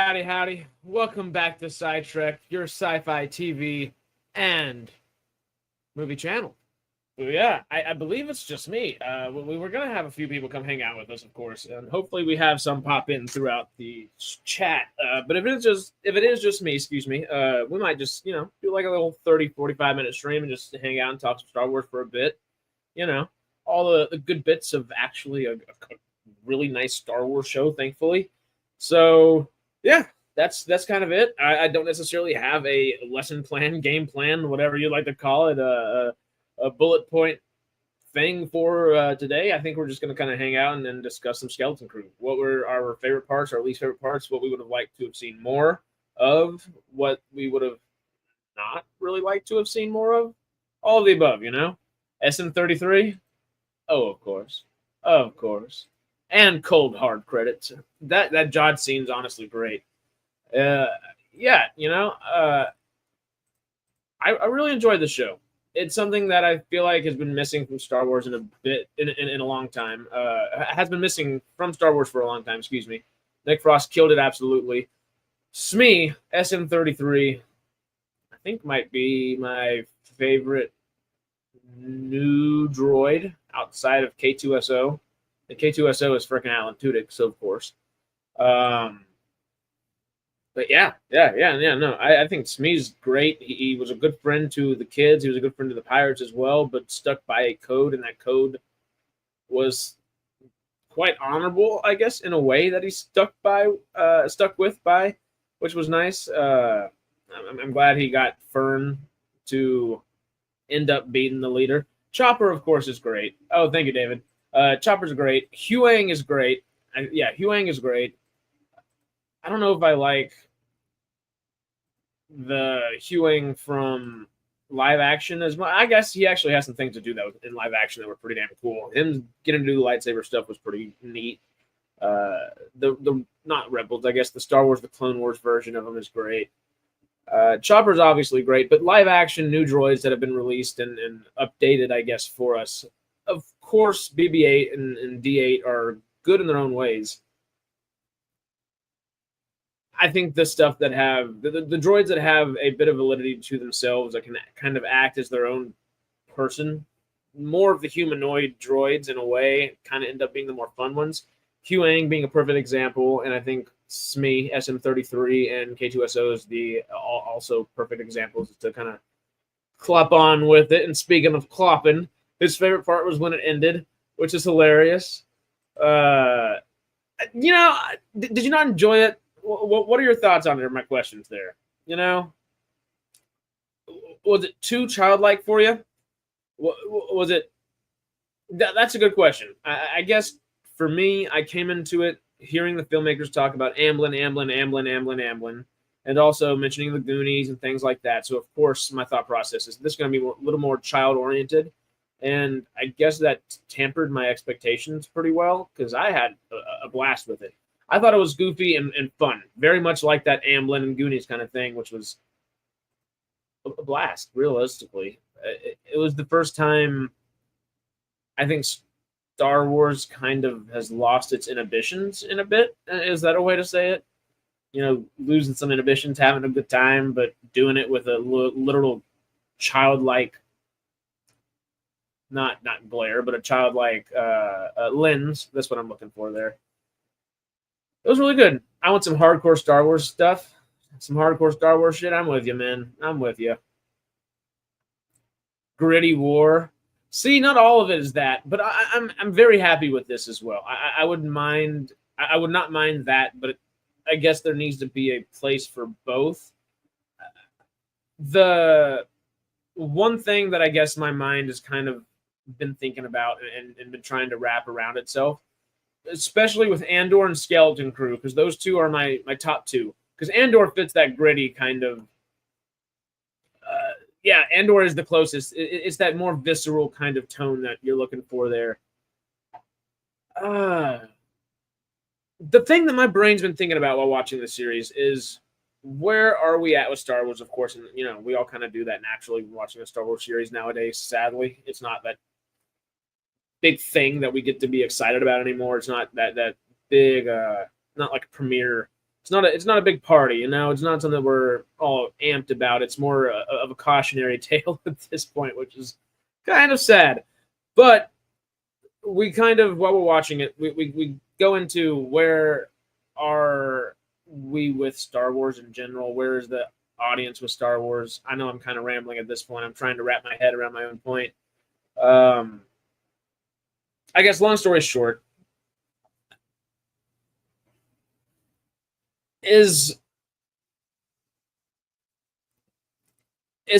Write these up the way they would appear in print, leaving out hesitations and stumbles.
Howdy, howdy. Welcome back to SciTrek, your sci-fi TV and movie channel. Well, yeah, I believe it's just me. We were going to have a few people come hang out with us, of course, and hopefully we have some pop in throughout the chat. But if it is just me, excuse me, we might just, do like a little 30, 45-minute stream and just hang out and talk some Star Wars for a bit. All the good bits of actually a really nice Star Wars show, thankfully. So, yeah, that's kind of it. I don't necessarily have a lesson plan, game plan, whatever you like to call it, a bullet point thing for today. I think we're just going to kind of hang out and then discuss some Skeleton Crew. What were our favorite parts, our least favorite parts, what we would have liked to have seen more of, what we would have not really liked to have seen more of. All of the above, SM33? Oh, of course. Of course. And cold hard credits. That Jod scene's honestly great. I really enjoyed the show. It's something that I feel like has been missing from Star Wars in a long time. Has been missing from Star Wars for a long time. Excuse me. Nick Frost killed it absolutely. Smee SM33, I think might be my favorite new droid outside of K2SO. The K2SO is freaking Alan Tudyk, so of course. But yeah. No, I think Smee's great. He was a good friend to the kids. He was a good friend to the pirates as well, but stuck by a code, and that code was quite honorable, I guess, in a way that he stuck with, which was nice. I'm glad he got Fern to end up beating the leader. Chopper, of course, is great. Oh, thank you, David. Chopper's great. Huang is great. Huang is great. I don't know if I like the Huang from live action as much. I guess he actually has some things to do that in live action that were pretty damn cool. Him getting to do the lightsaber stuff was pretty neat. The not Rebels, I guess the Star Wars, the Clone Wars version of him is great. Chopper's obviously great, but live action new droids that have been released and updated, I guess, for us. Of course, BB-8 and D-8 are good in their own ways. I think the stuff that have the droids that have a bit of validity to themselves, that can kind of act as their own person, more of the humanoid droids in a way, kind of end up being the more fun ones. Huang being a perfect example, and I think Smee, SM33, and K2SO is the also perfect examples to kind of clop on with it. And speaking of clopping, his favorite part was when it ended, which is hilarious. Did you not enjoy it? What are your thoughts on it? Are my questions there? Was it too childlike for you? Was it? That's a good question. I guess for me, I came into it hearing the filmmakers talk about Amblin, and also mentioning the Goonies and things like that. So, of course, my thought process is this is going to be a little more child-oriented. And I guess that tempered my expectations pretty well because I had a blast with it. I thought it was goofy and fun, very much like that Amblin and Goonies kind of thing, which was a blast, realistically. It was the first time I think Star Wars kind of has lost its inhibitions in a bit. Is that a way to say it? Losing some inhibitions, having a good time, but doing it with a literal childlike, not glare, but a childlike lens. That's what I'm looking for there. It was really good. I want some hardcore Star Wars stuff. Some hardcore Star Wars shit. I'm with you, man. I'm with you. Gritty war. See, not all of it is that, but I'm very happy with this as well. I wouldn't mind. I would not mind that, but I guess there needs to be a place for both. The one thing that I guess my mind has kind of been thinking about and been trying to wrap around itself, especially with Andor and Skeleton Crew, because those two are my top two. Because Andor fits that gritty kind of. Andor is the closest. It's that more visceral kind of tone that you're looking for there. The thing that my brain's been thinking about while watching the series is where are we at with Star Wars, of course. And, we all kind of do that naturally when watching a Star Wars series nowadays. Sadly, it's not that big thing that we get to be excited about anymore. It's not that big, not like a premiere it's not a big party, you know. It's not something that we're all amped about. It's more of a cautionary tale at this point, which is kind of sad. But we kind of, while we're watching it, we go into where are we with Star Wars in general? Where is the audience with Star Wars? I know I'm kind of rambling at this point. I'm trying to wrap my head around my own point. I guess long story short, is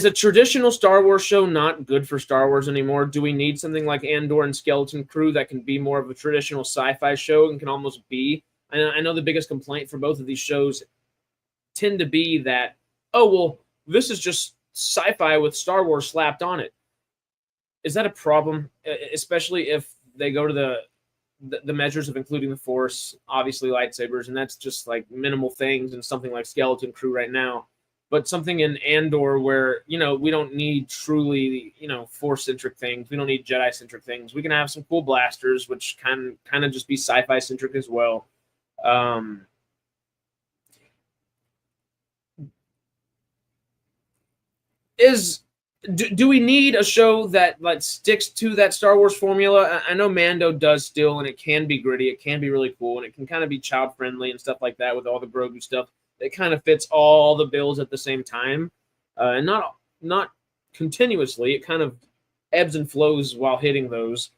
a traditional Star Wars show not good for Star Wars anymore? Do we need something like Andor and Skeleton Crew that can be more of a traditional sci-fi show and can almost be? I know the biggest complaint for both of these shows tend to be that, oh, well, this is just sci-fi with Star Wars slapped on it. Is that a problem? Especially if they go to the measures of including the Force, obviously lightsabers, and that's just like minimal things, and something like Skeleton Crew right now. But something in Andor where, you know, we don't need truly, you know, Force-centric things. We don't need Jedi-centric things. We can have some cool blasters, which kind of just be sci-fi-centric as well. Do we need a show that like sticks to that Star Wars formula? I know Mando does still, and it can be gritty. It can be really cool, and it can kind of be child friendly and stuff like that with all the Grogu stuff. It kind of fits all the bills at the same time, and not continuously. It kind of ebbs and flows while hitting those.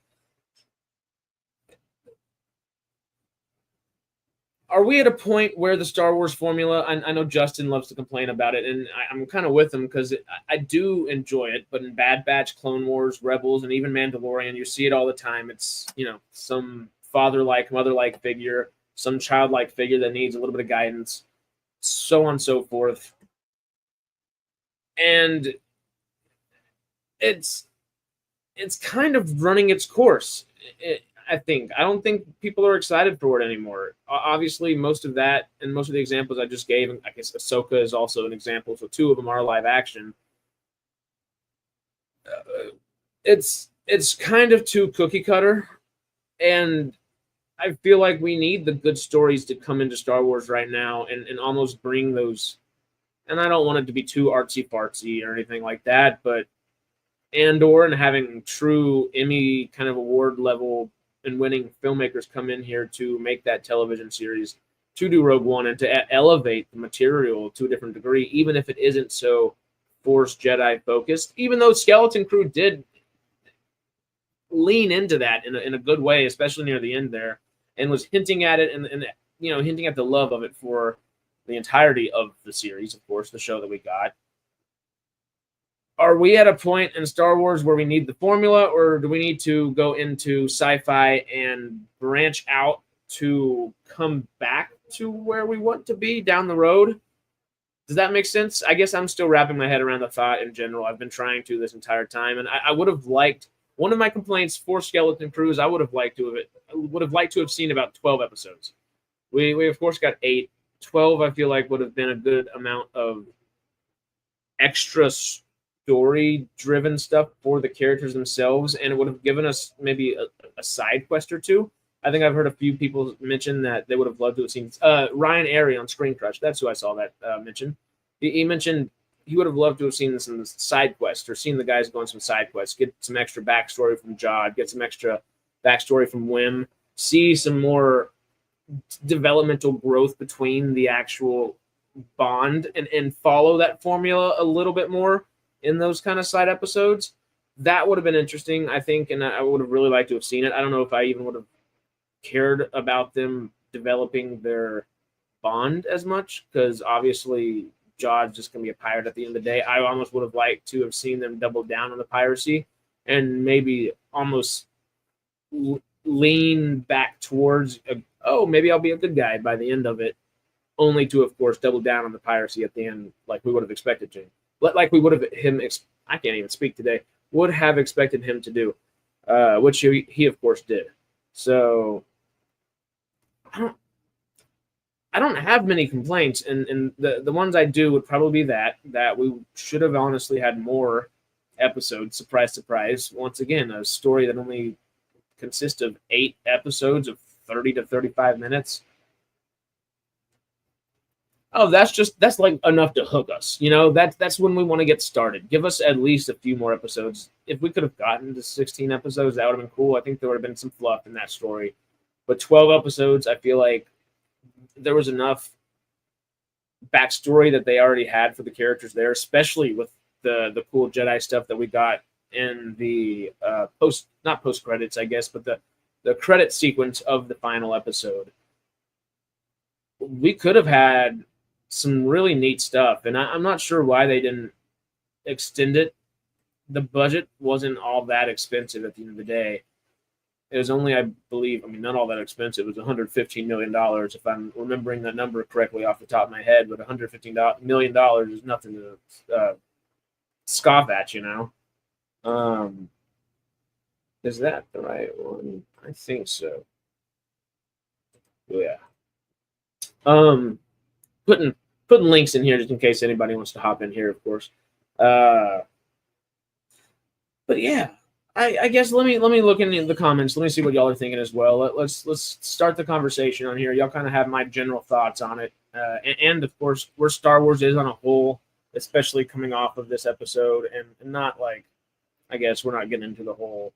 Are we at a point where the Star Wars formula, I know Justin loves to complain about it, and I'm kind of with him because I do enjoy it, but in Bad Batch, Clone Wars, Rebels, and even Mandalorian, you see it all the time. It's, you know, some father-like, mother-like figure, some childlike figure that needs a little bit of guidance, so on and so forth. And it's kind of running its course. I think. I don't think people are excited for it anymore. Obviously, most of that and most of the examples I just gave, I guess Ahsoka is also an example, so two of them are live action. It's kind of too cookie cutter, and I feel like we need the good stories to come into Star Wars right now and almost bring those. And I don't want it to be too artsy fartsy or anything like that, but Andor and having true Emmy kind of award level and winning filmmakers come in here to make that television series, to do Rogue One, and to elevate the material to a different degree, even if it isn't so Force Jedi focused. Even though Skeleton Crew did lean into that in a good way, especially near the end there, and was hinting at it and you know, hinting at the love of it for the entirety of the series, of course, the show that we got. Are we at a point in Star Wars where we need the formula, or do we need to go into sci-fi and branch out to come back to where we want to be down the road? Does that make sense? I guess I'm still wrapping my head around the thought in general. I've been trying to this entire time, and I would have liked, one of my complaints for Skeleton Crew is I would have liked to have seen about 12 episodes. We of course got 8. 12 I feel like would have been a good amount of extra story-driven stuff for the characters themselves, and it would have given us maybe a side quest or two. I think I've heard a few people mention that they would have loved to have seen Ryan Airy on Screen Crush. That's who I saw that mention. He mentioned he would have loved to have seen some side quests or seen the guys go on some side quests, get some extra backstory from Jod, get some extra backstory from Wim, see some more developmental growth between the actual bond, and follow that formula a little bit more in those kind of side episodes. That would have been interesting, I think, and I would have really liked to have seen it. I don't know if I even would have cared about them developing their bond as much, because obviously Jod's just going to be a pirate at the end of the day. I almost would have liked to have seen them double down on the piracy and maybe almost lean back towards, maybe I'll be a good guy by the end of it, only to, of course, double down on the piracy at the end like we would have expected to. Like we would have I can't even speak today, would have expected him to do, which he of course did. So I don't have many complaints, and the ones I do would probably be that we should have honestly had more episodes. Surprise, surprise. Once again, a story that only consists of 8 episodes of 30 to 35 minutes. Oh, that's like enough to hook us. That's when we want to get started. Give us at least a few more episodes. If we could have gotten to 16 episodes, that would have been cool. I think there would have been some fluff in that story. But 12 episodes, I feel like there was enough backstory that they already had for the characters there, especially with the cool Jedi stuff that we got in the not post credits, I guess, but the credit sequence of the final episode. We could have had some really neat stuff, and I'm not sure why they didn't extend it. The budget wasn't all that expensive at the end of the day. It was only, I believe, not all that expensive. It was $115 million, if I'm remembering that number correctly off the top of my head. But $115 million is nothing to scoff at, Is that the right one? I think so. Yeah. Putting links in here just in case anybody wants to hop in here, of course. But yeah, I guess let me look in the comments. Let me see what y'all are thinking as well. Let's start the conversation on here. Y'all kind of have my general thoughts on it, and of course where Star Wars is on a whole, especially coming off of this episode, and not like, I guess we're not getting into the whole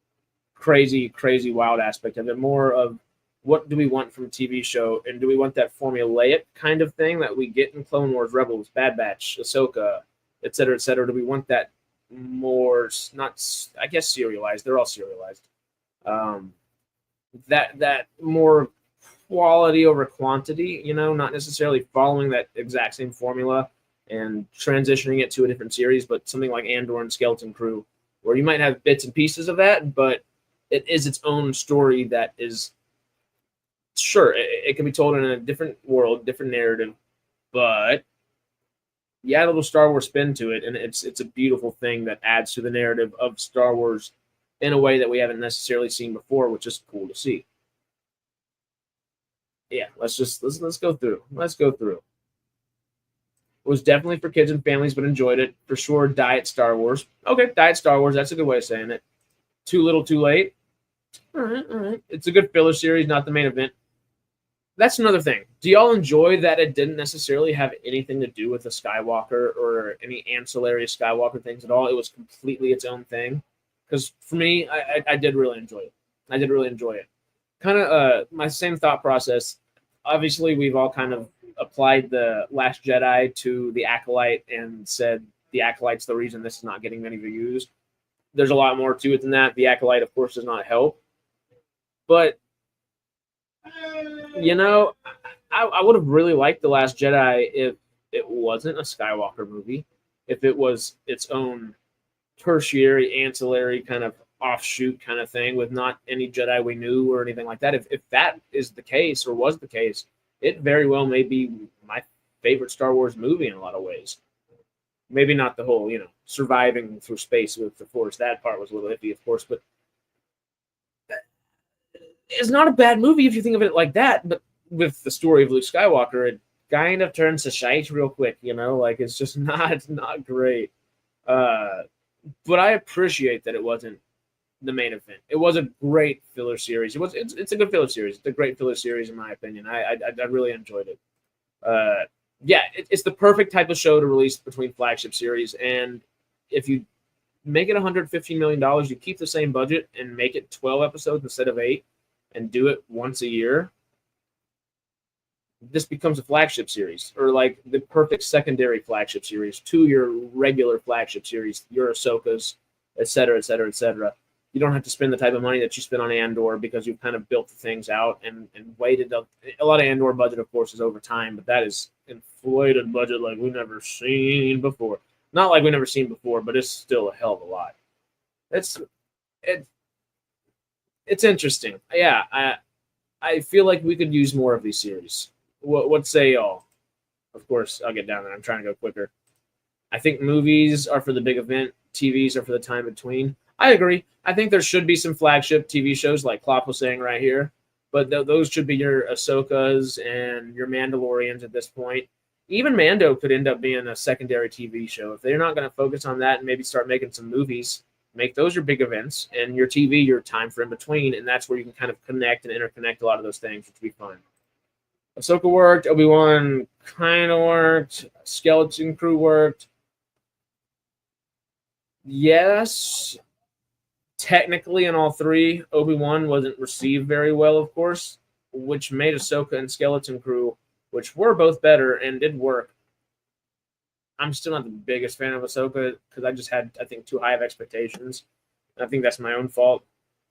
crazy wild aspect of it. More of what do we want from a TV show, and do we want that formulaic kind of thing that we get in Clone Wars, Rebels, Bad Batch, Ahsoka, et cetera, et cetera? Do we want that more, not, I guess, serialized? They're all serialized. That more quality over quantity, not necessarily following that exact same formula and transitioning it to a different series, but something like Andor and Skeleton Crew, where you might have bits and pieces of that, but it is its own story that is, sure, it can be told in a different world, different narrative, but you add a little Star Wars spin to it, and it's a beautiful thing that adds to the narrative of Star Wars in a way that we haven't necessarily seen before, which is cool to see. Yeah, let's go through. Let's go through. It was definitely for kids and families, but enjoyed it. For sure, Diet Star Wars. Okay, Diet Star Wars, that's a good way of saying it. Too little, too late. All right. It's a good filler series, not the main event. That's another thing. Do y'all enjoy that it didn't necessarily have anything to do with the Skywalker or any ancillary Skywalker things at all? It was completely its own thing. Because for me, I did really enjoy it. I did really enjoy it. Kind of my same thought process. Obviously, we've all kind of applied the Last Jedi to the Acolyte and said the Acolyte's the reason this is not getting many views. There's a lot more to it than that. The Acolyte, of course, does not help. But I would have really liked The Last Jedi if it wasn't a Skywalker movie, if it was its own tertiary, ancillary kind of offshoot kind of thing with not any Jedi we knew or anything like that. If that is the case or was the case, it very well may be my favorite Star Wars movie in a lot of ways. Maybe not the whole, surviving through space with the Force. That part was a little iffy, of course, but it's not a bad movie if you think of it like that. But with the story of Luke Skywalker, it kind of turns to shite real quick, like it's just not great. But I appreciate that it wasn't the main event. It was a great filler series. It's a good filler series. It's a great filler series in my opinion. I really enjoyed it. It's the perfect type of show to release between flagship series. And if you make it $115 million, you keep the same budget and make it 12 episodes instead of 8 and do it once a year, this becomes a flagship series, or like the perfect secondary flagship series to your regular flagship series, your Ahsokas, et cetera, et cetera, et cetera. You don't have to spend the type of money that you spend on Andor because you've kind of built the things out and waited up. A lot of Andor budget, of course, is over time, but that is inflated budget like we've never seen before. Not like we've never seen before, but it's still a hell of a lot. It's interesting. Yeah, I feel like we could use more of these series. What say y'all? Of course, I'll get down there. I'm trying to go quicker. I think movies are for the big event. TVs are for the time between. I agree. I think there should be some flagship TV shows like Klopp was saying right here, but those should be your Ahsokas and your Mandalorians at this point. Even Mando could end up being a secondary TV show. If they're not going to focus on that and maybe start making some movies, make those your big events, and your TV your time for in between, and that's where you can kind of connect and interconnect a lot of those things, which would be fun. Ahsoka worked. Obi-Wan kind of worked. Skeleton Crew worked. Yes, technically in all three, Obi-Wan wasn't received very well, of course, which made Ahsoka and Skeleton Crew, which were both better and did work. I'm still not the biggest fan of Ahsoka because I just had, I think, too high of expectations. I think that's my own fault.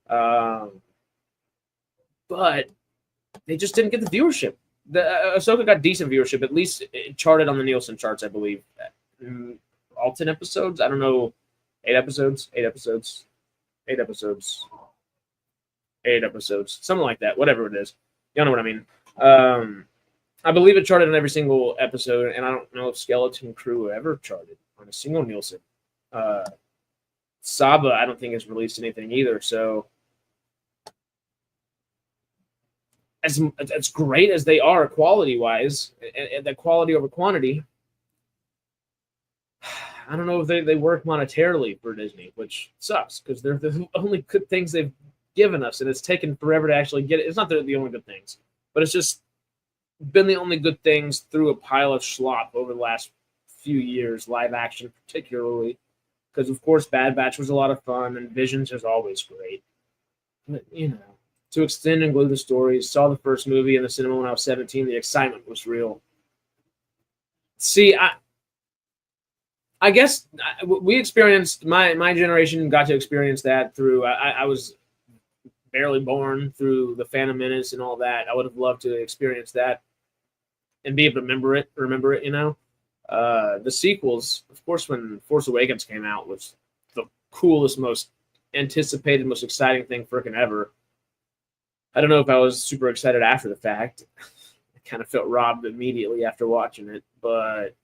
But they just didn't get the viewership. The Ahsoka got decent viewership. At least it charted on the Nielsen charts, I believe. All 10 episodes? I don't know. 8 episodes? 8 episodes. 8 episodes. 8 episodes. Something like that. Whatever it is. Y'all know what I mean. I believe it charted on every single episode, and I don't know if Skeleton Crew ever charted on a single Nielsen. Saba, I don't think has released anything either. So, as great as they are quality-wise, and that quality over quantity, I don't know if they work monetarily for Disney, which sucks because they're the only good things they've given us, and it's taken forever to actually get it. It's not that they're the only good things, but it's just been the only good things through a pile of slop over the last few years, live action particularly, because of course Bad Batch was a lot of fun and Visions is always great. But to extend and glue the stories, saw the first movie in the cinema when I was 17. The excitement was real. See, I guess we experienced, my generation got to experience that through, I was barely born through the Phantom Menace and all that. I would have loved to experience that and be able to remember it. The sequels, of course, when Force Awakens came out, was the coolest, most anticipated, most exciting thing freaking ever. I don't know if I was super excited after the fact. I kind of felt robbed immediately after watching it, but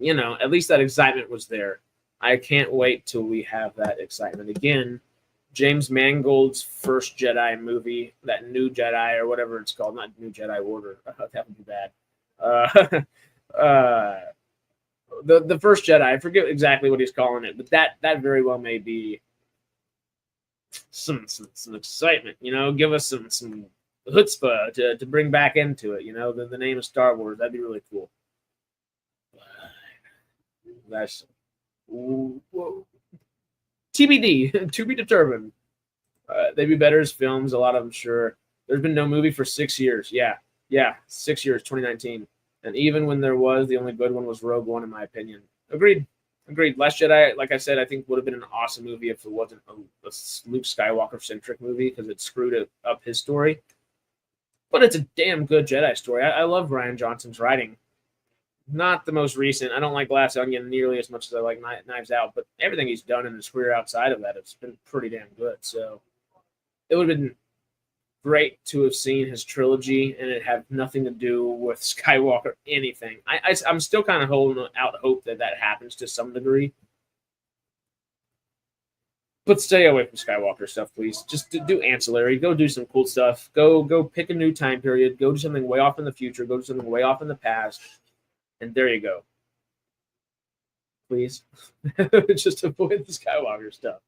at least that excitement was there. I can't wait till we have that excitement again. James Mangold's first Jedi movie, that New Jedi or whatever it's called, not New Jedi Order. That would be bad. The first Jedi, I forget exactly what he's calling it, but that very well may be some excitement. Give us some chutzpah to bring back into it. The name of Star Wars, that'd be really cool. That's TBD, to be determined. They'd be better as films, a lot of them, sure. There's been no movie for 6 years. Yeah, 6 years, 2019. And even when there was, the only good one was Rogue One, in my opinion. Agreed. Last Jedi, like I said, I think would have been an awesome movie if it wasn't a Luke Skywalker-centric movie because it screwed up his story. But it's a damn good Jedi story. I love Rian Johnson's writing. Not the most recent. I don't like Glass Onion nearly as much as I like Knives Out, but everything he's done in his career outside of that, it's been pretty damn good. So it would have been great to have seen his trilogy and it have nothing to do with Skywalker anything. I'm still kind of holding out hope that happens to some degree. But stay away from Skywalker stuff, please. Just do ancillary. Go do some cool stuff. Go pick a new time period. Go do something way off in the future. Go do something way off in the past. And there you go. Please. Just avoid the Skywalker stuff.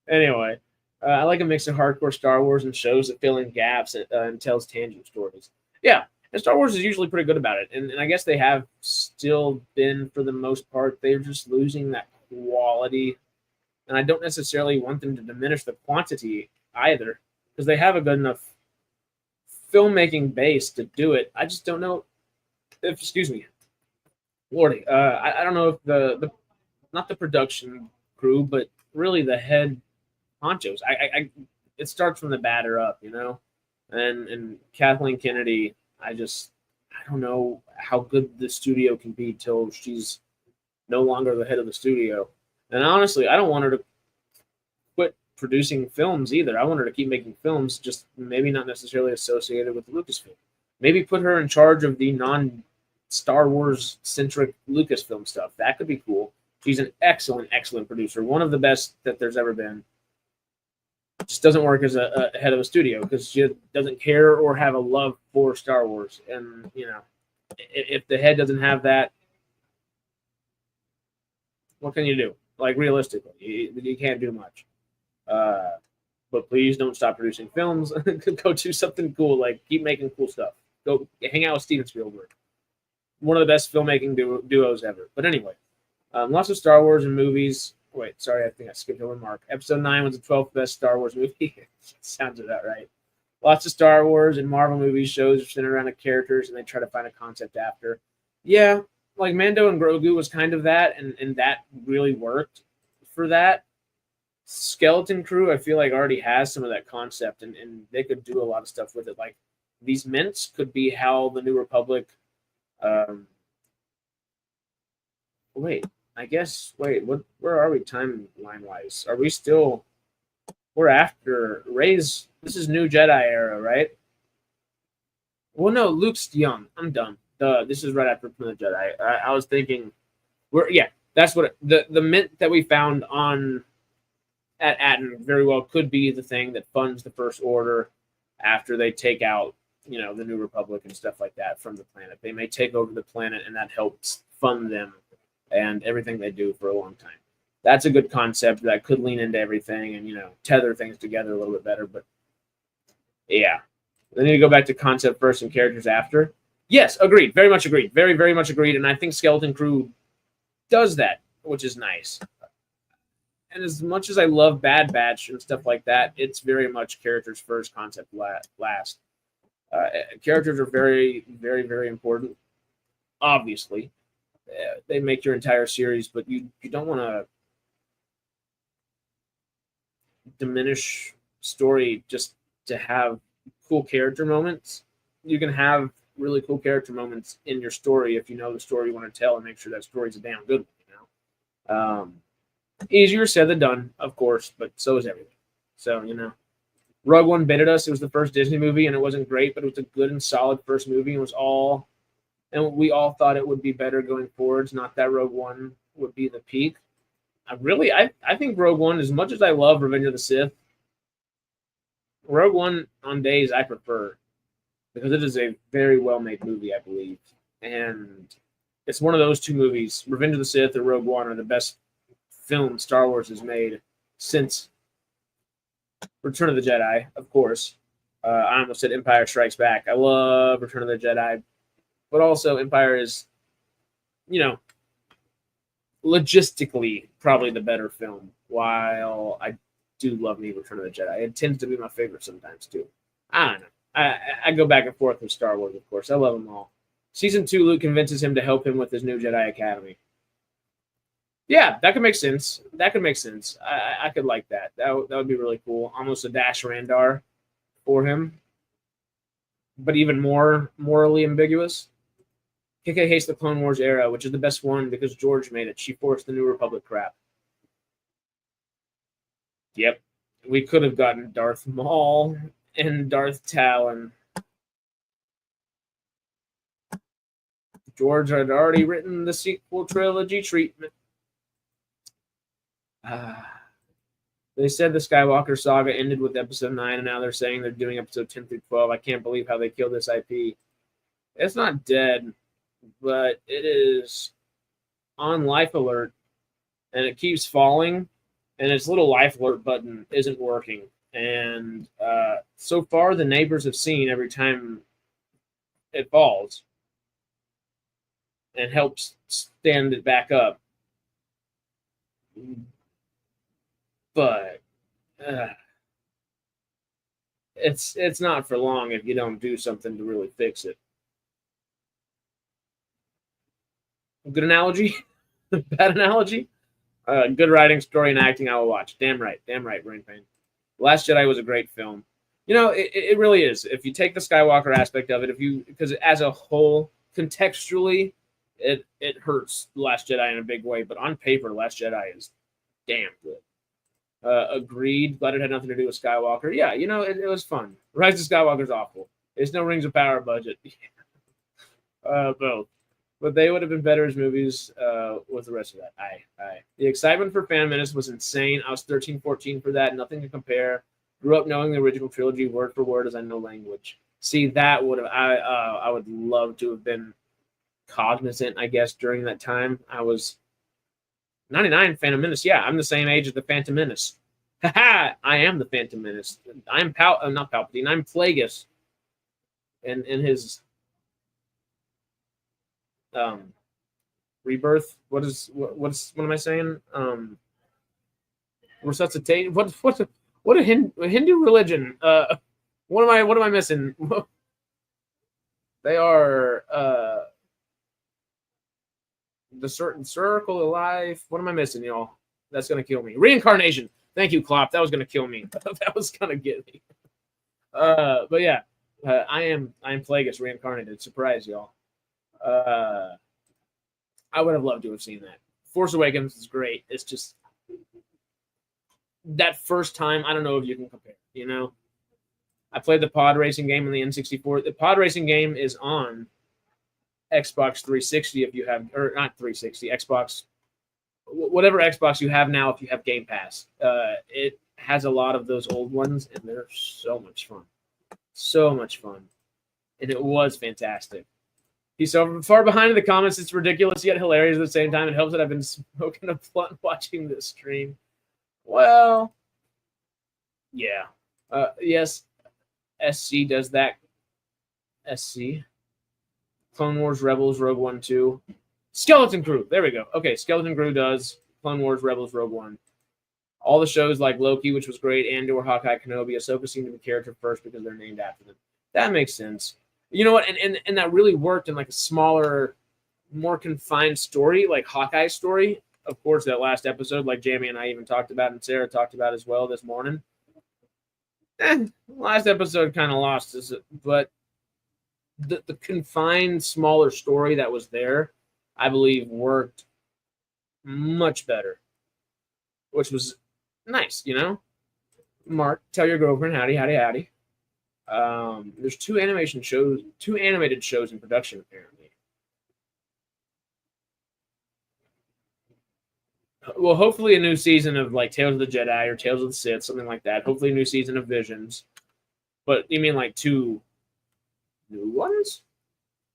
Anyway, I like a mix of hardcore Star Wars and shows that fill in gaps and tells tangent stories. Yeah, and Star Wars is usually pretty good about it. And I guess they have still been, for the most part, they're just losing that quality. And I don't necessarily want them to diminish the quantity either, because they have a good enough filmmaking base to do it. I just don't know if, excuse me, Lordy, I don't know if the not the production crew, but really the head honchos. I it starts from the batter up, and Kathleen Kennedy. I don't know how good the studio can be till she's no longer the head of the studio. And honestly, I don't want her to quit producing films either. I want her to keep making films, just maybe not necessarily associated with Lucasfilm. Maybe put her in charge of the non-Star Wars-centric Lucasfilm stuff. That could be cool. She's an excellent, excellent producer. One of the best that there's ever been. Just doesn't work as a head of a studio because she doesn't care or have a love for Star Wars. And, if the head doesn't have that, what can you do? Like, realistically, you can't do much. but please don't stop producing films. Go do something cool. Like, keep making cool stuff. Go hang out with Steven Spielberg, one of the best filmmaking duos ever. But anyway, lots of Star Wars and movies. Wait, sorry, I think I skipped over Mark. Episode 9 was the 12th best Star Wars movie. Sounds about right. Lots of Star Wars and Marvel movies, shows centered around the characters, and they try to find a concept after. Yeah, like Mando and Grogu was kind of that, and that really worked for that. Skeleton Crew, I feel like, already has some of that concept, and they could do a lot of stuff with it. Like, these mints could be how the New Republic. Wait, where are we timeline wise? Are we still? We're after Rey's. This is New Jedi era, right? Well, no, Luke's young. I'm done. This is right after Return of the Jedi. I was thinking, that's what the mint that we found at Atten very well could be the thing that funds the First Order after they take out, the New Republic and stuff like that from the planet. They may take over the planet, and that helps fund them and everything they do for a long time. That's a good concept that could lean into everything and, tether things together a little bit better. But yeah, they need to go back to concept first and characters after. Yes, agreed. Very much agreed. Very, very much agreed. And I think Skeleton Crew does that, which is nice. And as much as I love Bad Batch and stuff like that, it's very much characters first, concept last. Characters are very, very, very important. Obviously, they make your entire series, but you don't want to diminish story just to have cool character moments. You can have really cool character moments in your story if you know the story you want to tell and make sure that story's a damn good one. Easier said than done, of course, but so is everything. So, Rogue One baited us. It was the first Disney movie, and it wasn't great, but it was a good and solid first movie. And we all thought it would be better going forwards. Not that Rogue One would be the peak. I think Rogue One, as much as I love Revenge of the Sith, Rogue One on days I prefer, because it is a very well-made movie, I believe. And it's one of those two movies, Revenge of the Sith or Rogue One, are the best film Star Wars has made since Return of the Jedi, of course. I almost said Empire Strikes Back. I love Return of the Jedi, but also Empire is, logistically probably the better film, while I do love me Return of the Jedi. It tends to be my favorite sometimes, too. I don't know. I go back and forth with Star Wars, of course. I love them all. Season 2, Luke convinces him to help him with his new Jedi Academy. Yeah, that could make sense. I could like that. That would be really cool. Almost a Dash Randar for him, but even more morally ambiguous. KK hates the Clone Wars era, which is the best one because George made it. She forced the New Republic crap. Yep. We could have gotten Darth Maul and Darth Talon. George had already written the sequel trilogy treatment. They said the Skywalker saga ended with episode 9, and now they're saying they're doing episode 10 through 12. I can't believe how they killed this IP. It's not dead, but it is on life alert, and it keeps falling, and its little life alert button isn't working. And so far, the neighbors have seen every time it falls and helps stand it back up. But it's not for long if you don't do something to really fix it. Good analogy? Bad analogy? Good writing, story, and acting I will watch. Damn right, Brain Pain. The Last Jedi was a great film. It really is. If you take the Skywalker aspect of it, because as a whole, contextually, it hurts The Last Jedi in a big way. But on paper, The Last Jedi is damn good. Agreed. Glad it had nothing to do with Skywalker. Yeah, it was fun. Rise of Skywalker's awful. There's no Rings of Power budget. Both. But they would have been better as movies with the rest of that. Aye. The excitement for Phantom Menace was insane. I was 13, 14 for that. Nothing to compare. Grew up knowing the original trilogy word for word as I know language. See, that would have... I would love to have been cognizant, I guess, during that time. I was... 99, Phantom Menace. Yeah, I'm the same age as the Phantom Menace. Haha! I am the Phantom Menace. I'm not Palpatine. I'm Plagueis. And in his rebirth. What am I saying? Resuscitate. What a Hindu religion? What am I missing? They are the certain circle of life. What am I missing, y'all? That's gonna kill me. Reincarnation. Thank you, Klopp. That was gonna kill me. That was gonna get me. But yeah, I am Plagueis reincarnated. Surprise, y'all. I would have loved to have seen that. Force Awakens is great. It's just that first time. I don't know if you can compare. You know, I played the pod racing game on the N64. The pod racing game is on Xbox 360 if you have, or not 360, Xbox, whatever Xbox you have now if you have Game Pass. It has a lot of those old ones, and they're so much fun. So much fun. And it was fantastic. He's so far behind in the comments, it's ridiculous yet hilarious at the same time. It helps that I've been smoking a blunt watching this stream. Well, yeah. Yes, SC does that. SC. Clone Wars, Rebels, Rogue One 2. Skeleton Crew. There we go. Okay, Skeleton Crew does Clone Wars, Rebels, Rogue One. All the shows like Loki, which was great, Andor, Hawkeye, Kenobi, Ahsoka seem to be character first because they're named after them. That makes sense. You know what? And that really worked in like a smaller, more confined story, like Hawkeye's story. Of course, that last episode, like Jamie and I even talked about, and Sarah talked about as well this morning. Last episode kind of lost us, but the confined, smaller story that was there, I believe, worked much better, which was nice, you know? Mark, tell your girlfriend, howdy, howdy, howdy. There's two animated shows in production, apparently. Well, hopefully a new season of like Tales of the Jedi or Tales of the Sith, something like that. Hopefully a new season of Visions. But you mean like two new ones?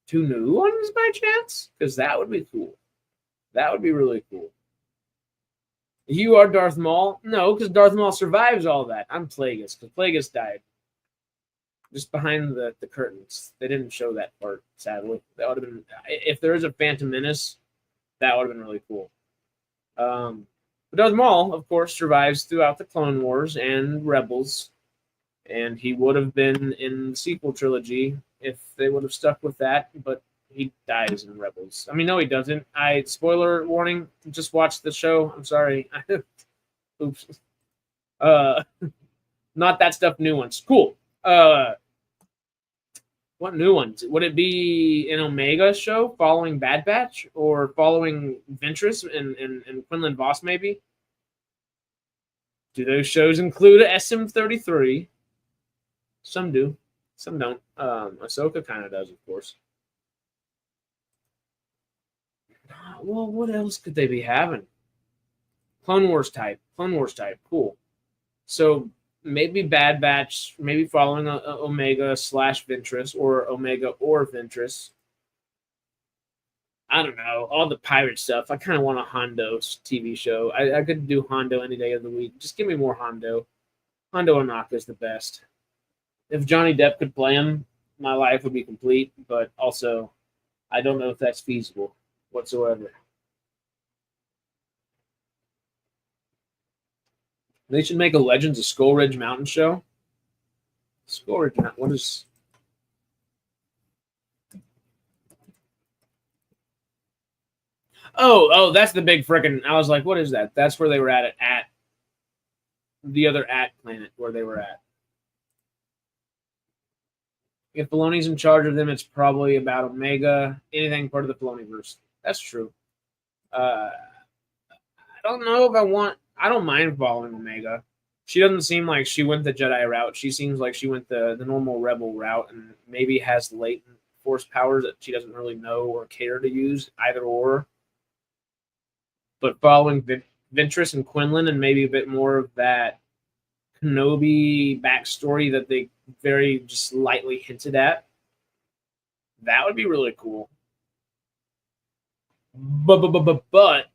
Two new ones by chance? Because that would be cool. That would be really cool. You are Darth Maul? No, because Darth Maul survives all that. I'm Plagueis, because Plagueis died. Just behind the curtains. They didn't show that part, sadly. That would have been... If there is a Phantom Menace, that would have been really cool. But Darth Maul, of course, survives throughout the Clone Wars and Rebels. And he would have been in the sequel trilogy if they would have stuck with that, but he dies in Rebels. I mean, no, he doesn't. Spoiler warning, just watch the show. I'm sorry. Oops. Not that stuff, new ones. Cool. What new ones? Would it be an Omega show following Bad Batch or following Ventress and Quinlan Voss, maybe? Do those shows include a SM-33? Some do. Some don't. Ahsoka kind of does, of course. Well, what else could they be having? Clone Wars type. Cool. So maybe Bad Batch, maybe following Omega / Ventress, or Omega or Ventress. I don't know. All the pirate stuff. I kind of want a Hondo TV show. I could do Hondo any day of the week. Just give me more Hondo. Hondo Ohnaka is the best. If Johnny Depp could play him, my life would be complete. But also, I don't know if that's feasible whatsoever. They should make a Legends of Skull Ridge Mountain show. Skull Ridge Mountain. What is... Oh, that's the big frickin'... I was like, what is that? That's where they were at the other planet where they were at. If Filoni's in charge of them, it's probably about Omega, anything part of the Filoniverse. That's true. I don't know if I don't mind following Omega. She doesn't seem like she went the Jedi route. She seems like she went the normal Rebel route and maybe has latent force powers that she doesn't really know or care to use, either or. But following Ventress and Quinlan and maybe a bit more of that Kenobi backstory that they very just lightly hinted at, that would be really cool. But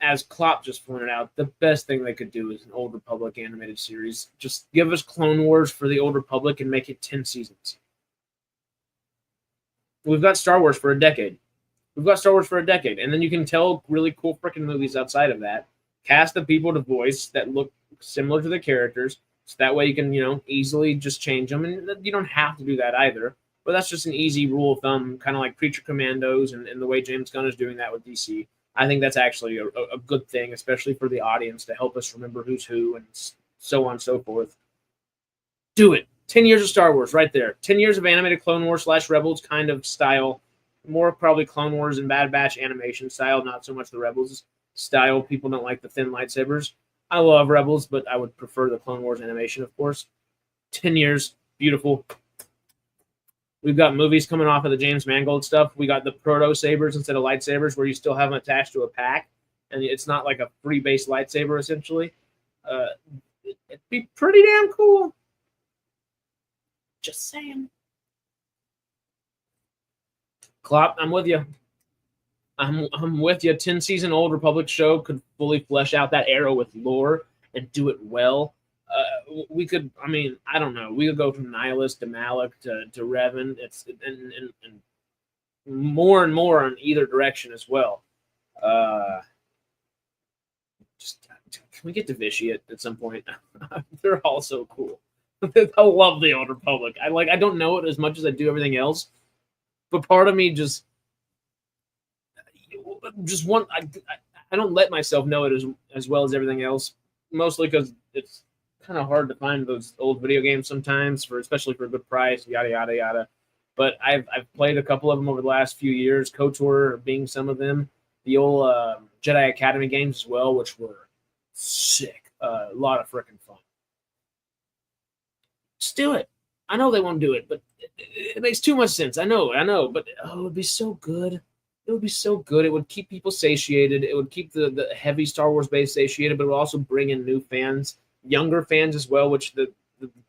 as Klopp just pointed out, the best thing they could do is an Old Republic animated series. Just give us Clone Wars for the Old Republic and make it 10 seasons. We've got Star Wars for a decade. And then you can tell really cool freaking movies outside of that. Cast the people to voice that look similar to the characters, so that way you can, easily just change them. And you don't have to do that either. But that's just an easy rule of thumb, kind of like Creature Commandos and the way James Gunn is doing that with DC. I think that's actually a good thing, especially for the audience, to help us remember who's who and so on and so forth. Do it. 10 years of Star Wars right there. 10 years of animated Clone Wars / Rebels kind of style. More probably Clone Wars and Bad Batch animation style, not so much the Rebels style. People don't like the thin lightsabers. I love Rebels, but I would prefer the Clone Wars animation, of course. 10 years. Beautiful. We've got movies coming off of the James Mangold stuff. We got the proto sabers instead of lightsabers, where you still have them attached to a pack, and it's not like a free base lightsaber essentially. It'd be pretty damn cool. Just saying. Klopp, I'm with you. I'm with you. 10-season Old Republic show could fully flesh out that era with lore and do it well. We could, I don't know. We could go from Nihilist to Malik to Revan. And more and more on either direction as well. Can we get to Vitiate at some point? They're all so cool. I love the Old Republic. I don't know it as much as I do everything else, but part of me just want. I don't let myself know it as well as everything else, mostly because it's kind of hard to find those old video games sometimes, especially for a good price, yada yada yada. But I've played a couple of them over the last few years, KOTOR being some of them, the old Jedi Academy games as well, which were sick. A lot of freaking fun. Just do it. I know they won't do it, but it makes too much sense. I know, but it would be so good. It would be so good. It would keep people satiated. It would keep the heavy Star Wars base satiated, but it would also bring in new fans, younger fans as well, which the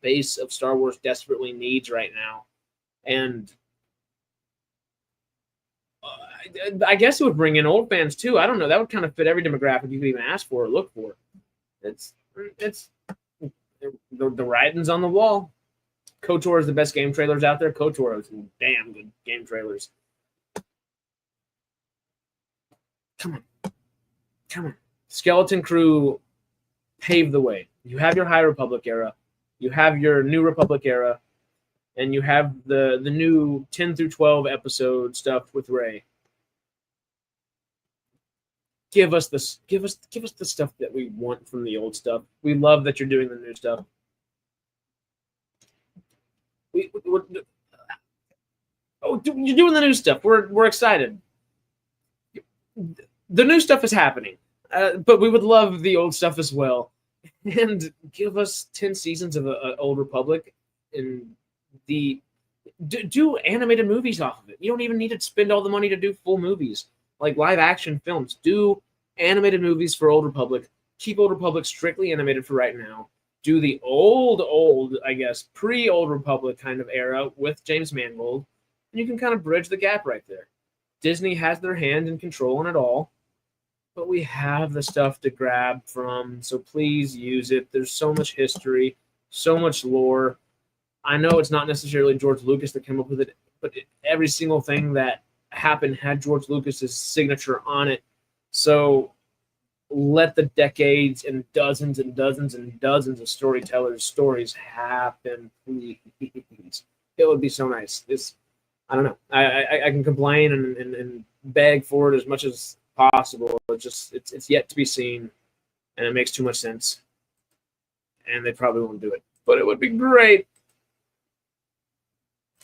base of Star Wars desperately needs right now. And I guess it would bring in old fans too. I don't know. That would kind of fit every demographic you could even ask for or look for. It's the writing's on the wall. KOTOR is the best game trailers out there. KOTOR is damn good game trailers. Come on. Skeleton Crew paved the way. You have your High Republic era. You have your New Republic era. And you have the new 10 through 12 episode stuff with Rey. Give us the stuff that we want from the old stuff. We love that you're doing the new stuff. You're doing the new stuff. We're excited. The new stuff is happening, but we would love the old stuff as well. And give us 10 seasons of Old Republic, and do animated movies off of it. You don't even need to spend all the money to do full movies, like live action films. Do animated movies for Old Republic. Keep Old Republic strictly animated for right now. Do the old, I guess, pre-Old Republic kind of era with James Mangold, and you can kind of bridge the gap right there. Disney has their hand in control on it all, but we have the stuff to grab from, so please use it. There's so much history, so much lore. I know it's not necessarily George Lucas that came up with it, but every single thing that happened had George Lucas's signature on it. So let the decades and dozens and dozens and dozens of storytellers' stories happen, please. It would be so nice. I don't know. I can complain and beg for it as much as possible. It's yet to be seen, and it makes too much sense. And they probably won't do it, but it would be great.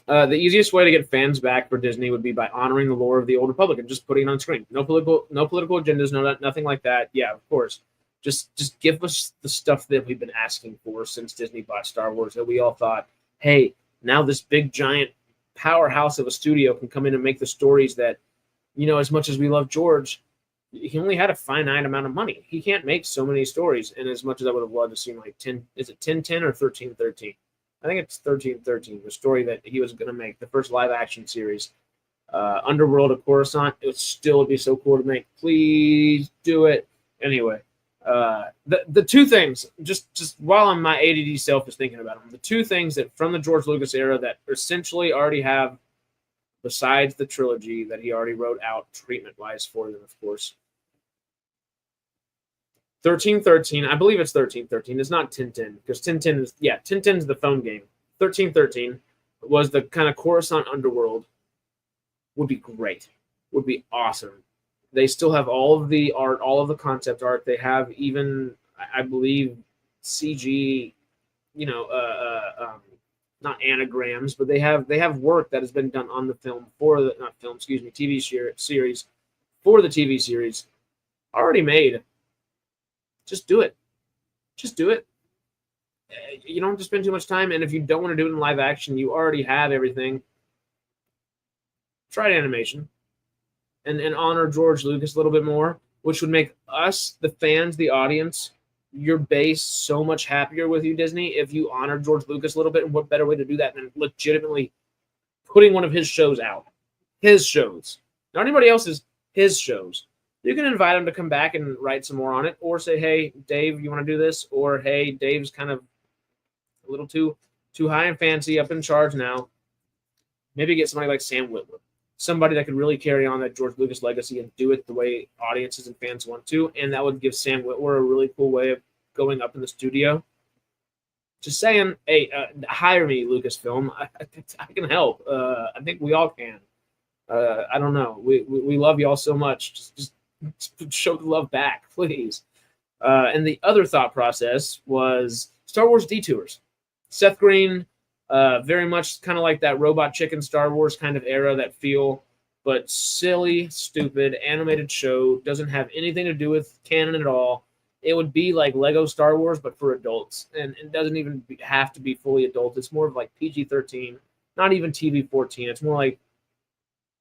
The easiest way to get fans back for Disney would be by honoring the lore of the Old Republic and just putting it on screen. No political agendas, nothing like that. Yeah, of course. Just give us the stuff that we've been asking for since Disney bought Star Wars, that we all thought, hey, now this big giant powerhouse of a studio can come in and make the stories that, as much as we love George, he only had a finite amount of money. He can't make so many stories. And as much as I would have loved to see like 10, is it 1010 or 1313? I think it's 1313, the story that he was going to make, the first live action series. Underworld of Coruscant, it would still be so cool to make. Please do it. Anyway, the two things, just while my ADD self is thinking about them, the two things that from the George Lucas era that essentially already have, besides the trilogy that he already wrote out treatment-wise for them, of course. 1313, I believe it's 1313. It's not 1010 because 1010 is 1010 is the phone game. 1313 was the kind of Coruscant underworld. Would be great. Would be awesome. They still have all of the art, all of the concept art. They have even, I believe, CG, not anagrams, but they have work that has been done on the film for the TV series for the TV series already made. Just do it. Just do it. You don't have to spend too much time, and if you don't want to do it in live action, you already have everything. Try animation and honor George Lucas a little bit more, which would make us, the fans, the audience, your base, so much happier with you, Disney, if you honor George Lucas a little bit. And what better way to do that than legitimately putting one of his shows out? His shows. Not anybody else's, his shows. You can invite him to come back and write some more on it, or say, hey, Dave, you want to do this? Or, hey, Dave's kind of a little too high and fancy, up in charge now. Maybe get somebody like Sam Witwer, somebody that could really carry on that George Lucas legacy and do it the way audiences and fans want to, and that would give Sam Witwer a really cool way of going up in the studio. Just saying, hey, hire me, Lucasfilm. I can help. I think we all can. I don't know. We love y'all so much. Just show the love back, please. And the other thought process was Star Wars detours. Seth Green, very much kind of like that Robot Chicken Star Wars kind of era, that feel, but silly, stupid, animated show, doesn't have anything to do with canon at all. It would be like Lego Star Wars, but for adults, and it doesn't even have to be fully adult. It's more of like PG-13, not even TV-14. It's more like,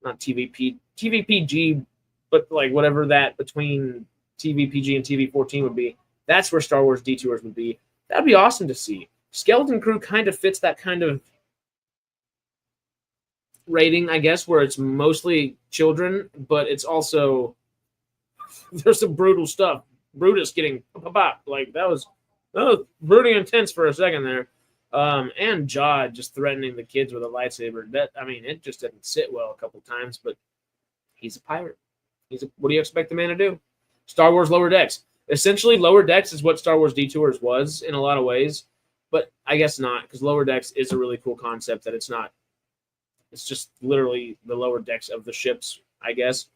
not TV-PG, but like whatever that between TV-PG and TV-14 would be. That's where Star Wars Detours would be. That'd be awesome to see. Skeleton Crew kind of fits that kind of rating, I guess, where it's mostly children, but it's also, there's some brutal stuff. Brutus getting pop, like that was brooding intense for a second there. And Jod just threatening the kids with a lightsaber. It just didn't sit well a couple times, but he's a pirate. What do you expect the man to do? Star Wars Lower Decks. Essentially, Lower Decks is what Star Wars Detours was in a lot of ways, but I guess not, because Lower Decks is a really cool concept that it's not. It's just literally the lower decks of the ships, I guess.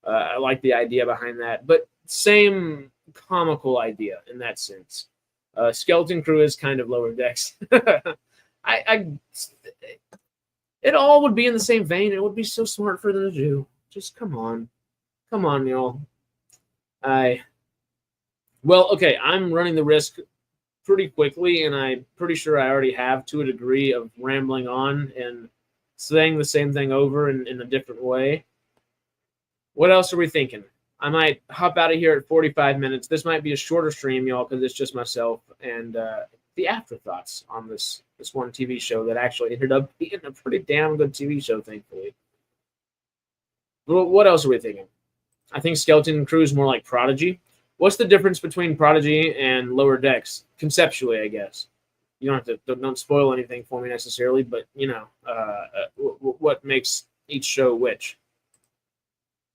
I like the idea behind that, but same comical idea in that sense. Skeleton Crew is kind of Lower Decks. It all would be in the same vein. It would be so smart for them to do. Just come on, y'all. Okay, I'm running the risk pretty quickly, and I'm pretty sure I already have, to a degree, of rambling on and saying the same thing over in a different way. What else are we thinking? I might hop out of here at 45 minutes. This might be a shorter stream, y'all, because it's just myself and the afterthoughts on this one TV show that actually ended up being a pretty damn good TV show, thankfully. Well, what else are we thinking? I think Skeleton Crew is more like Prodigy. What's the difference between Prodigy and Lower Decks? Conceptually, I guess. You don't spoil anything for me necessarily, but what makes each show which?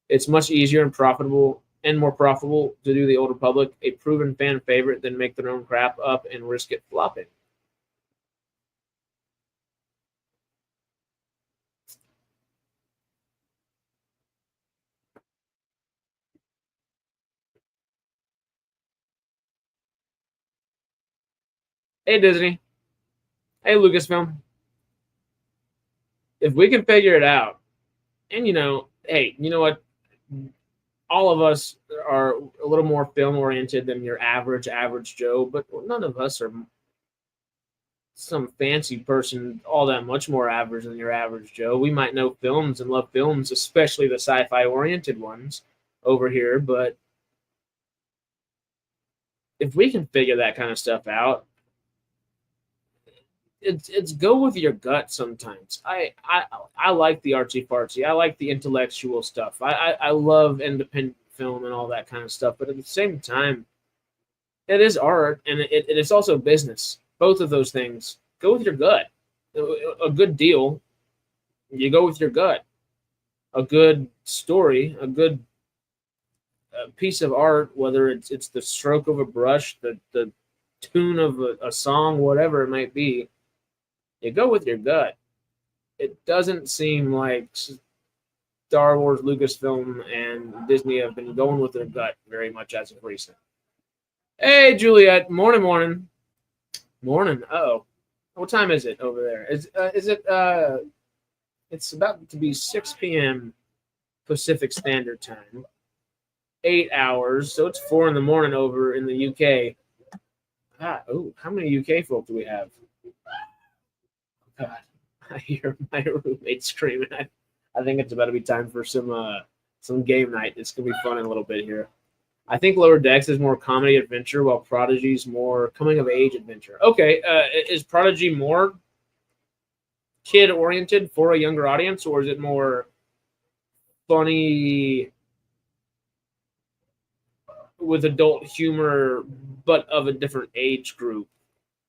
It's much easier and more profitable to do the Old Republic, a proven fan favorite, than make their own crap up and risk it flopping. Hey, Disney. Hey, Lucasfilm. If we can figure it out, and hey, you know what? All of us are a little more film-oriented than your average Joe, but none of us are some fancy person all that much more average than your average Joe. We might know films and love films, especially the sci-fi-oriented ones over here, but if we can figure that kind of stuff out, it's go with your gut sometimes. I like the artsy fartsy. I like the intellectual stuff. I love independent film and all that kind of stuff. But at the same time, it is art, and it is also business. Both of those things. Go with your gut. A good deal, you go with your gut. A good story, a good piece of art, whether it's the stroke of a brush, the tune of a song, whatever it might be, you go with your gut. It doesn't seem like Star Wars, Lucasfilm, and Disney have been going with their gut very much as of recent. Hey, Juliet. Morning, morning. Morning. Uh-oh. What time is it over there? Is it it's about to be 6 p.m. Pacific Standard Time. 8 hours, so it's 4 in the morning over in the UK. How many UK folk do we have? God, I hear my roommate screaming. I think it's about to be time for some game night. It's gonna be fun in a little bit here. I think Lower Decks is more comedy adventure, while Prodigy's more coming of age adventure. Okay, is Prodigy more kid oriented for a younger audience, or is it more funny with adult humor, but of a different age group,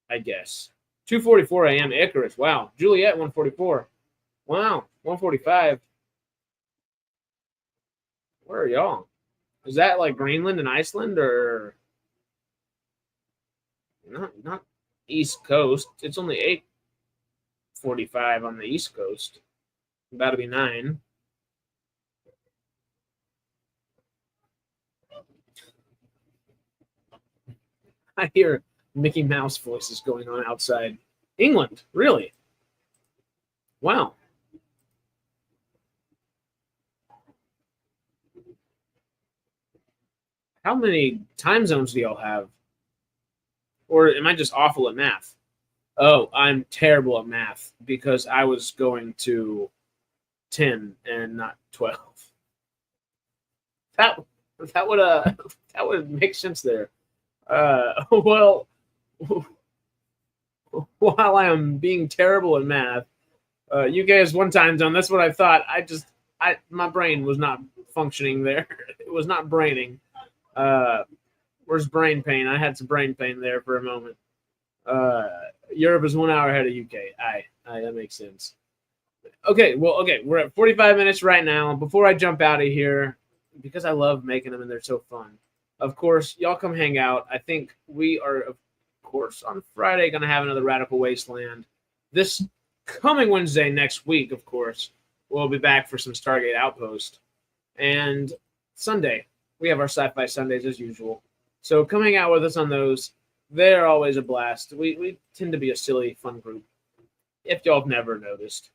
I guess? 2:44 a.m. Icarus. Wow. Juliet, 144. Wow. 145. Where are y'all? Is that like Greenland and Iceland, or not East Coast? It's only 8:45 on the East Coast. About to be 9. I hear Mickey Mouse voices going on outside. England, really? Wow. How many time zones do y'all have? Or am I just awful at math? Oh, I'm terrible at math because I was going to 10 and not 12. That would make sense there. Well, while I am being terrible at math, UK is one time zone. That's what I thought. My brain was not functioning there. It was not braining. Where's brain pain? I had some brain pain there for a moment. Europe is 1 hour ahead of UK. Aye, that makes sense. Okay, we're at 45 minutes right now. Before I jump out of here, because I love making them and they're so fun. Of course, y'all come hang out. I think we are, of course, on Friday going to have another Radical Wasteland. This coming Wednesday next week, of course, we'll be back for some Stargate Outpost. And Sunday, we have our Sci-Fi Sundays as usual. So come hang out with us on those. They're always a blast. We tend to be a silly, fun group, if y'all have never noticed.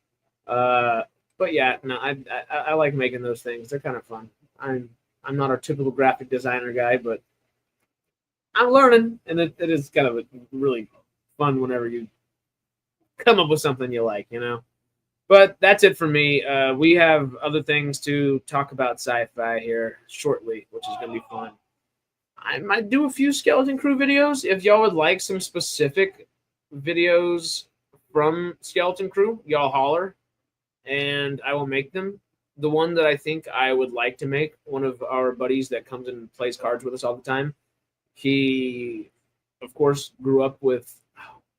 But yeah, no, I like making those things. They're kind of fun. I'm not our typical graphic designer guy, but I'm learning, and it is kind of really fun whenever you come up with something you like, you know. But that's it for me. We have other things to talk about sci-fi here shortly, which is going to be fun. I might do a few Skeleton Crew videos. If y'all would like some specific videos from Skeleton Crew, y'all holler, and I will make them. The one that I think I would like to make, one of our buddies that comes and plays cards with us all the time, he, of course, grew up with,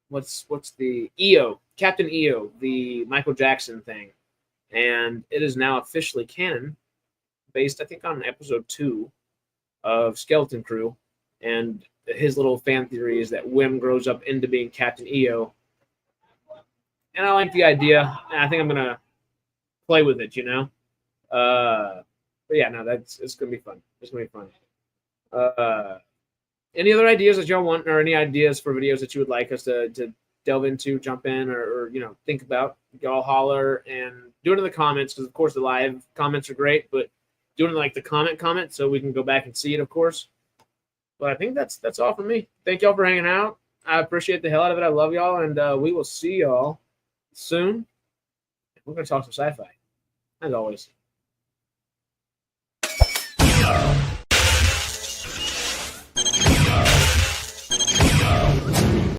what's the EO, Captain EO, the Michael Jackson thing. And it is now officially canon, based, I think, on episode 2 of Skeleton Crew. And his little fan theory is that Wim grows up into being Captain EO. And I like the idea, and I think I'm going to play with it, you know? But yeah, no, it's gonna be fun. It's gonna be fun. Any other ideas that y'all want, or any ideas for videos that you would like us to delve into, jump in, or you know, think about? Y'all holler and do it in the comments, because of course the live comments are great, but doing like the comment so we can go back and see it, of course. But I think that's all from me. Thank y'all for hanging out. I appreciate the hell out of it. I love y'all, and we will see y'all soon. We're gonna talk some sci-fi, as always.